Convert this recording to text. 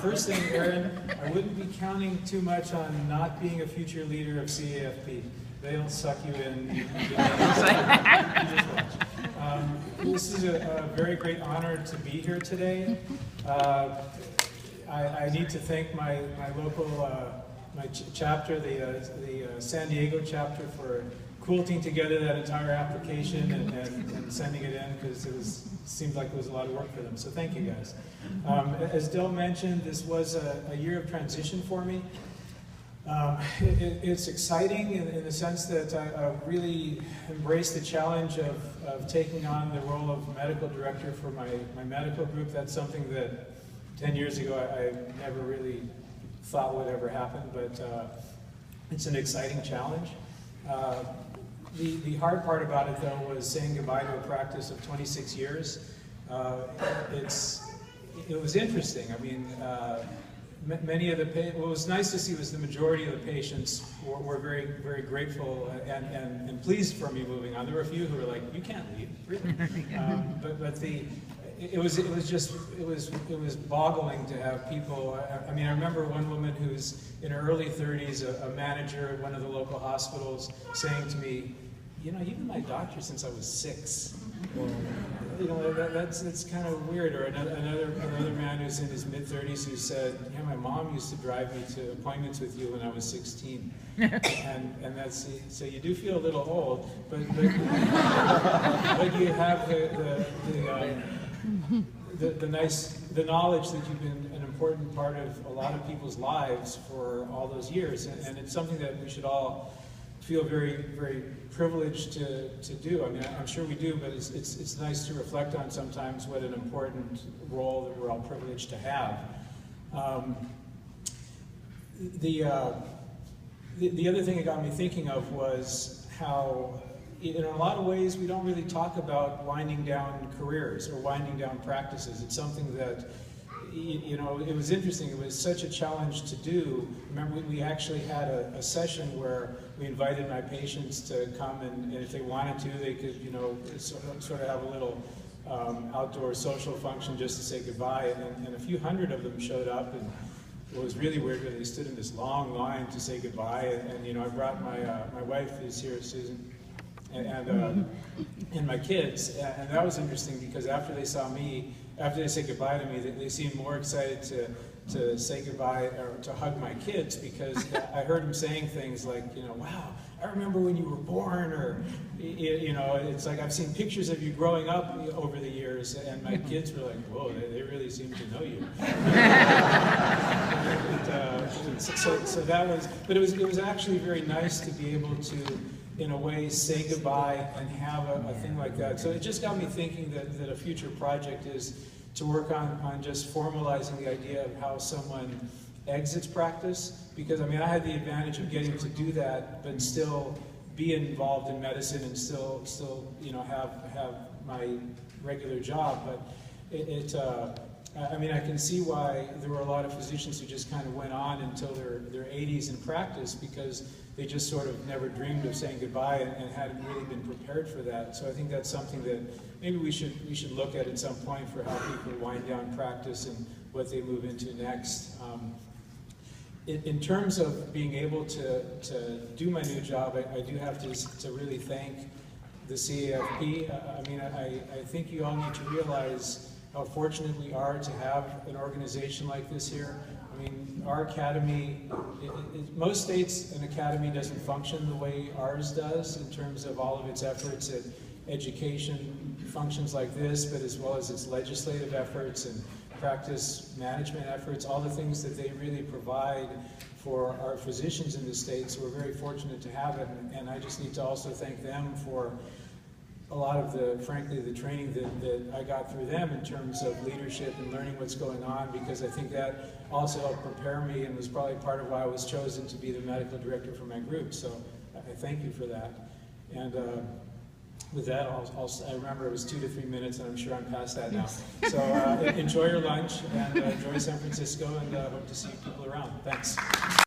first thing, Aaron, I wouldn't be counting too much on not being a future leader of CAFP. They'll suck you in. You just watch. This is a very great honor to be here today. I need to thank my local chapter, the San Diego chapter, for quilting together that entire application and sending it in, because it seemed like it was a lot of work for them. So thank you guys. As Del mentioned, this was a year of transition for me. It's exciting in the sense that I really embraced the challenge of taking on the role of medical director for my medical group. That's something that 10 years ago I never really thought would ever happen, but it's an exciting challenge. The hard part about it, though, was saying goodbye to a practice of 26 years. It was interesting. I mean, many of the what was nice to see was the majority of the patients were very, very grateful and pleased for me moving on. There were a few who were like, "You can't leave, really." It was boggling to have people. I mean, I remember one woman who's in her early 30s, a manager at one of the local hospitals, saying to me, "You know, you've been my doctor since I was 6. You know, that's kind of weird. Or another man who's in his mid-30s who said, "Yeah, my mom used to drive me to appointments with you when I was 16." And that's, so you do feel a little old, but you have the knowledge that you've been an important part of a lot of people's lives for all those years, and it's something that we should all feel very, very privileged to do. I mean, I'm sure we do, but it's nice to reflect on sometimes what an important role that we're all privileged to have. The other thing it got me thinking of was how, in a lot of ways, we don't really talk about winding down careers or winding down practices. It's something that, you know, it was interesting. It was such a challenge to do. Remember, we actually had a session where we invited my patients to come, and if they wanted to, they could, you know, sort of have a little outdoor social function just to say goodbye. And a few hundred of them showed up, and it was really weird because they stood in this long line to say goodbye. And you know, I brought my wife, who's here, Susan, and my kids, and that was interesting because after they saw me, after they said goodbye to me, they seemed more excited to say goodbye or to hug my kids, because I heard them saying things like, you know, "Wow, I remember when you were born," or, you know, it's like, "I've seen pictures of you growing up over the years," and my kids were like, "Whoa, they really seem to know you." So that was, but it was actually very nice to be able to, in a way, say goodbye and have a thing like that. So it just got me thinking that a future project is to work on just formalizing the idea of how someone exits practice. Because, I mean, I had the advantage of getting to do that, but still be involved in medicine and still you know, have my regular job. But I mean, I can see why there were a lot of physicians who just kind of went on until their 80s in practice, because they just sort of never dreamed of saying goodbye and hadn't really been prepared for that. So I think that's something that maybe we should look at some point for how people wind down practice and what they move into next. In terms of being able to do my new job, I do have to really thank the CAFP. I mean, I think you all need to realize how fortunate we are to have an organization like this here. I mean, our academy, most states, an academy doesn't function the way ours does in terms of all of its efforts at education functions like this, but as well as its legislative efforts and practice management efforts, all the things that they really provide for our physicians in the state. So we're very fortunate to have it, and I just need to also thank them for a lot of frankly, the training that I got through them in terms of leadership and learning what's going on, because I think that also helped prepare me and was probably part of why I was chosen to be the medical director for my group. So I thank you for that. And with that, I remember it was 2 to 3 minutes, and I'm sure I'm past that now. So enjoy your lunch, and enjoy San Francisco, and hope to see people around. Thanks.